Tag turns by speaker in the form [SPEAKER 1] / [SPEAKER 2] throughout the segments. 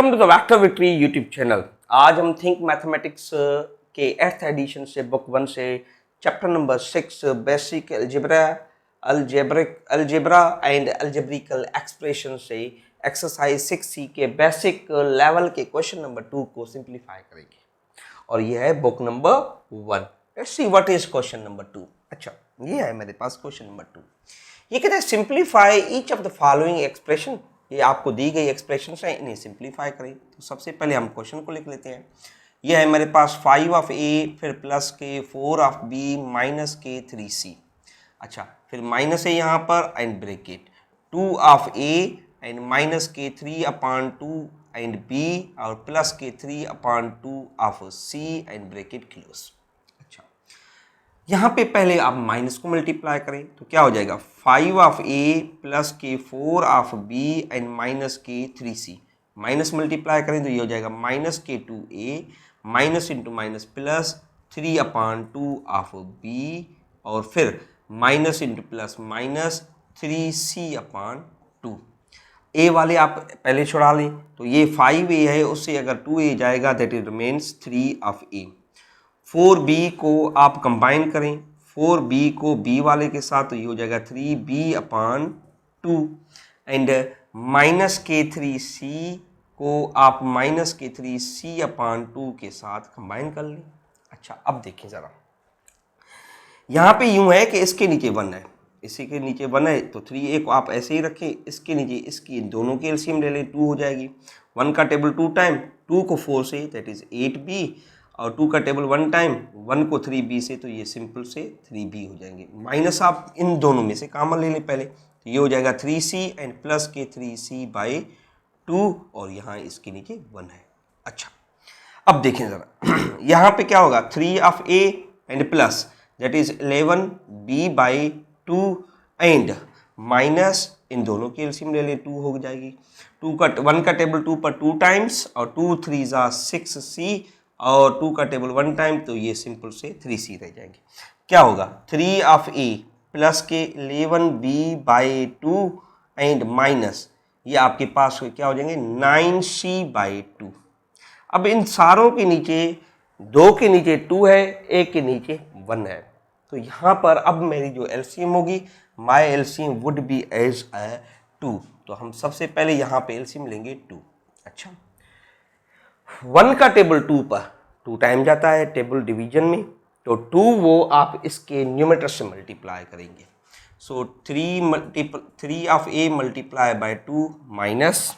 [SPEAKER 1] Welcome to the vector victory YouTube channel. आज हम think mathematics के 8th एडिशन से बुक 1 से chapter number 6 basic algebra and algebraic expression से exercise 6C के बेसिक लेवल के क्वेश्चन नंबर 2 को सिंप्लीफाई करेंगे और ये है book number 1। Let's see what is question number 2। अच्छा, ये है मेरे पास क्वेश्चन नंबर 2। ये कहता है simplify each of the following expression. ये आपको दी गई एक्सप्रेशन है, इन्हें सिंप्लीफाई करें। तो सबसे पहले हम क्वेश्चन को लिख लेते हैं। यह है मेरे पास 5 ऑफ ए, फिर प्लस के 4 ऑफ बी माइनस के 3c। अच्छा, फिर माइनस है यहाँ पर and bracket 2 of A and minus के 3/2 एंड बी और प्लस के 3/2 of C and bracket close. अच्छा, यहाँ पे पहले आप माइनस को मल्टीप्लाई करें तो क्या हो जाएगा 5 ऑफ ए प्लस के 4 ऑफ बी एंड माइनस के 3c। माइनस मल्टीप्लाई करें तो ये हो जाएगा माइनस के 2a minus into minus plus 3/2 of B और फिर minus into plus minus 3c/2। A वाले आप पहले छुड़ा लें तो ये 5a है, उससे अगर 2a जाएगा that is remains 3 of A. 4b को आप कंबाइन करें 4b को b वाले के साथ तो ये हो जाएगा 3b/2 एंड माइनस के 3c को आप माइनस के 3c/2 के साथ कंबाइन कर लें। अच्छा, अब देखें ज़रा, यहाँ पे यूं है कि इसके नीचे 1 है, इसी के नीचे 1 है तो 3a को आप ऐसे ही रखें, इसके नीचे इसकी दोनों की एलसीएम ले लें 2 हो जाएगी। 1 का टेबल 2 टाइम 2 को 4 से दैट इज 8b और 2 का टेबल 1 टाइम 1 को 3b से तो ये सिंपल से 3b हो जाएंगे। माइनस आप इन दोनों में से कॉमन ले लें पहले तो ये हो जाएगा 3c एंड प्लस के 3c/2 और यहाँ इसके नीचे 1 है। अच्छा, अब देखें ज़रा यहाँ पे क्या होगा 3 of a and plus that is 11b/2 and minus इन दोनों की एलसीएम ले लें 2 हो जाएगी। 1 का टेबल 2 पर 2 टाइम्स और 2 3 जा 6c और 2 का टेबल 1 टाइम तो ये सिंपल से 3c रह जाएंगे। क्या होगा 3 ऑफ a प्लस के 11b/2 एंड माइनस ये आपके पास क्या हो जाएंगे 9c/2। अब इन सारों के नीचे 2 के नीचे 2 है, 1 के नीचे 1 है, तो यहाँ पर अब मेरी जो एलसीएम होगी माई एलसीएम वुड बी एज 2। तो हम सबसे पहले यहाँ पे एलसीएम लेंगे 2। अच्छा, 1 का टेबल 2 पर 2 टाइम जाता है टेबल डिवीजन में तो 2 वो आप इसके न्यूमरेटर से मल्टीप्लाई करेंगे। सो 3 of a multiply by 2 minus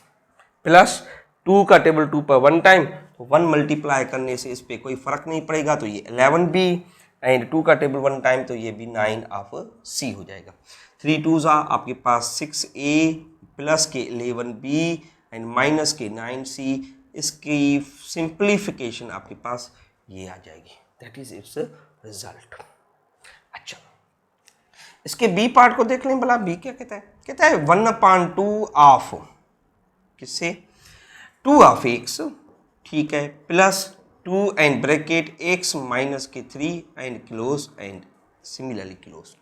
[SPEAKER 1] plus 2 का टेबल 2 पर 1 टाइम तो 1 मल्टीप्लाई करने से इस पर कोई फर्क नहीं पड़ेगा तो ये 11b एंड 2 का टेबल 1 टाइम तो ये भी 9 ऑफ c हो जाएगा। 3 2 आपके पास 6a प्लस के 11b एंड माइनस के 9c। इसकी सिंप्लीफिकेशन आपके पास ये आ जाएगी दैट इज इट्स रिजल्ट। अच्छा, इसके बी पार्ट को देख लें भला, बी क्या कहता है, कहता है 1/2 ऑफ किससे 2 ऑफ x, ठीक है, plus 2 and bracket x minus के 3 and close and similarly close.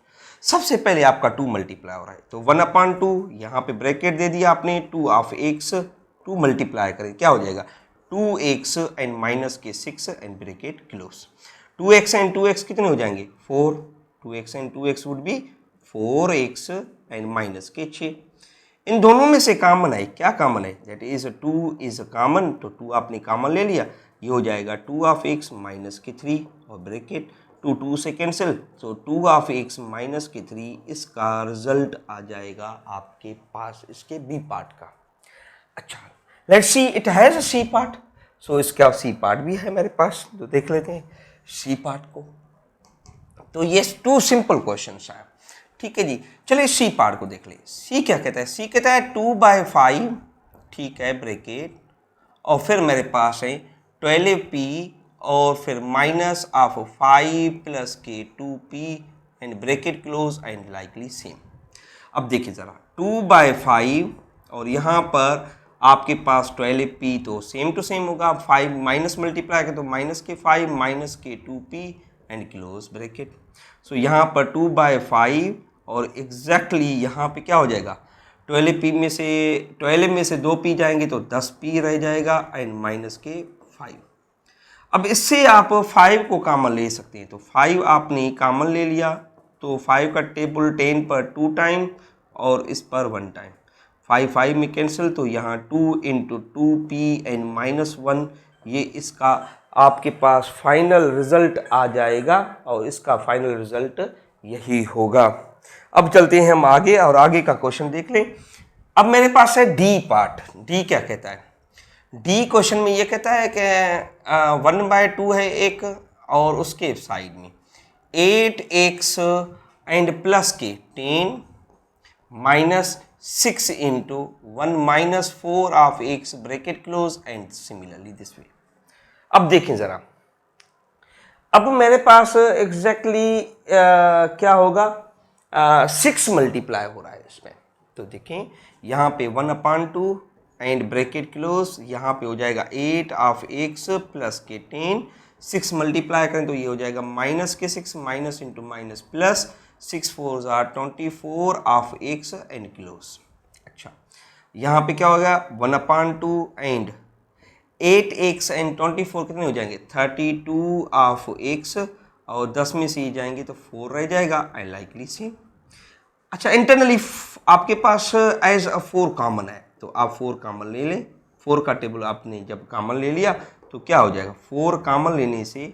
[SPEAKER 1] सबसे पहले आपका 2 मल्टीप्लाई हो रहा है तो 1/2 यहाँ पे ब्रैकेट दे दिया आपने 2 ऑफ x 2 मल्टीप्लाई करें क्या हो जाएगा 2x एंड माइनस के 6 and bracket close. 2x and 2x कितने हो जाएंगे 4, 2x and 2x would be 4x and minus के 6। इन दोनों में से कॉमन है, क्या कॉमन है दैट इज 2 इज कॉमन तो 2 आपने कॉमन ले लिया, ये हो जाएगा 2 ऑफ x माइनस के 3 और ब्रैकेट 2 से कैंसिल तो 2 ऑफ x माइनस के 3। इसका रिजल्ट आ जाएगा आपके पास इसके बी पार्ट का। अच्छा, let's see it has a C part, so इसका सी पार्ट भी है मेरे पास तो देख लेते हैं सी पार्ट को। तो ये 2 सिंपल क्वेश्चंस हैं, ठीक है जी। चलिए सी पार्ट को देख ले। सी क्या कहता है, सी कहता है 2/5, ठीक है, ब्रैकेट और फिर मेरे पास है 12p और फिर माइनस ऑफ 5 प्लस के 2p and bracket close and likely same. अब देखिए ज़रा 2/5 और यहाँ पर आपके पास 12p तो सेम टू सेम होगा, 5 माइनस मल्टीप्लाई करें तो माइनस के 5 माइनस के 2p एंड क्लोज ब्रैकेट। सो यहाँ पर 2/5 और एग्जैक्टली यहाँ पे क्या हो जाएगा 12 में से 2 पी जाएंगे तो 10 पी रह जाएगा एंड माइनस के 5। अब इससे आप 5 को कॉमन ले सकते हैं, तो 5 आपने कॉमन ले लिया तो 5 का टेबल 10 पर 2 टाइम और इस पर 1 टाइम, 5 में कैंसिल, तो यहाँ 2 इंटू 2p एंड -1, ये इसका आपके पास फाइनल रिजल्ट आ जाएगा और इसका फाइनल रिजल्ट यही होगा। अब चलते हैं हम आगे और आगे का क्वेश्चन देख लें। अब मेरे पास है डी पार्ट। डी क्या कहता है? डी क्वेश्चन में ये कहता है कि 1/2 है एक और उसके साइड में 8x एंड प्लस के 10 -6 into 1 -4 of x bracket close and similarly this way. अब देखें जरा, अब मेरे पास एग्जैक्टली क्या होगा, 6 मल्टीप्लाई हो रहा है इसमें, तो देखें यहाँ पे 1/2 एंड ब्रैकेट क्लोज, यहाँ पे हो जाएगा 8 ऑफ x प्लस के 10, 6 मल्टीप्लाई करें तो ये हो जाएगा माइनस के 6 minus into minus plus 6 4 24 of x and close. अच्छा, यहाँ पे क्या होगा 1/2 एंड 8x एंड 24 कितने हो जाएंगे 32 ऑफ x और 10 में से ही जाएंगे तो 4 रह जाएगा, आई लाइकली सी। अच्छा, इंटरनली आपके पास एज अ 4 कॉमन है तो आप 4 कॉमन ले लें। 4 का टेबल आपने जब कॉमन ले लिया तो क्या हो जाएगा, 4 कॉमन लेने से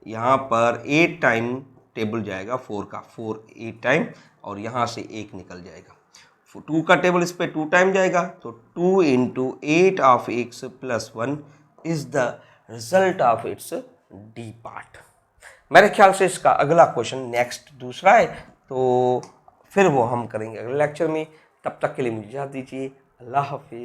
[SPEAKER 1] यहाँ पर 8 टाइम टेबल जाएगा 4 का, 4 8 टाइम और यहाँ से 1 निकल जाएगा। 2 का टेबल इस पर 2 टाइम जाएगा तो 2 into 8 of x plus 1 is the result of its D part. मेरे ख्याल से इसका अगला क्वेश्चन नेक्स्ट दूसरा है, तो फिर वो हम करेंगे अगले लेक्चर में। तब तक के लिए मुझे इजाज़त दीजिए। अल्लाह हाफिज़।